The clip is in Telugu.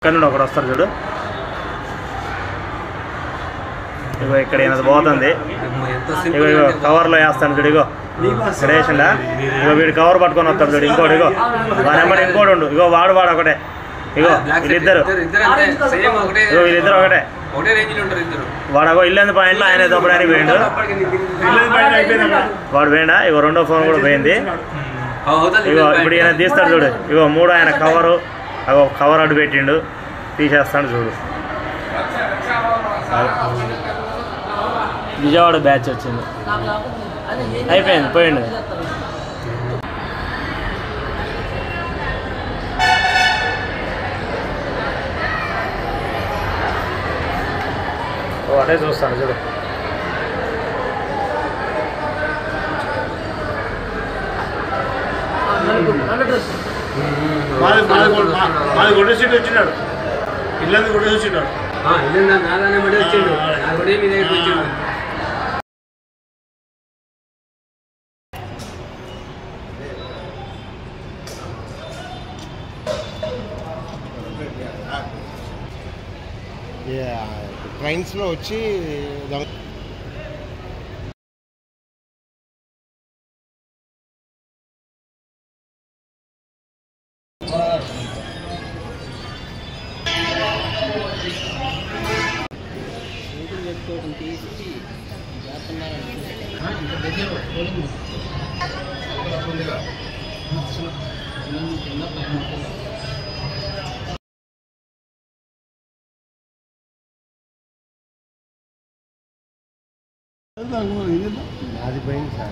ఇక్కడ ఒకడు వస్తారు చూడు, ఇగో ఇక్కడ ఈయనది పోతుంది, ఇగో ఇగో కవర్లో వేస్తాను చూడు, ఇగో ఇక్కడ వేసిండా, ఇగో వీడు కవర్ పట్టుకొని వస్తాడు చూడు, ఇంకోటి ఇగో వాని వెంబడి ఇంకోటి ఉండు, ఇగో వాడు ఒకటే, ఇగో వీళ్ళిద్దరు, ఇగో వీళ్ళిద్దరు ఒకటే, వాడగో ఇల్లు పాయింట్లో ఆయన తప్పడానికి పోయిండు, వాడు పోయిండా, ఇగో రెండో ఫోన్ కూడా పోయింది, ఇగో ఇప్పుడు ఈయన తీస్తాడు చూడు, ఇగో మూడు ఆయన కవరు, అగో కవర్ అడ్డు పెట్టిండు, తీసేస్తాడు చూడు. విజయవాడ బ్యాచ్ వచ్చింది, అయిపోయింది, పోయిండు. అదే చూస్తాను చూడు, మాది గొడ్డ సీట్ వచ్చినాడు, ఇల్లంది గొడ్డ వచ్చినాడు, నాదానే పడి వచ్చిండు, నా కూడా మీ దగ్గరికి వచ్చిండు. ట్రైన్స్లో వచ్చి అది పోయింది సార్,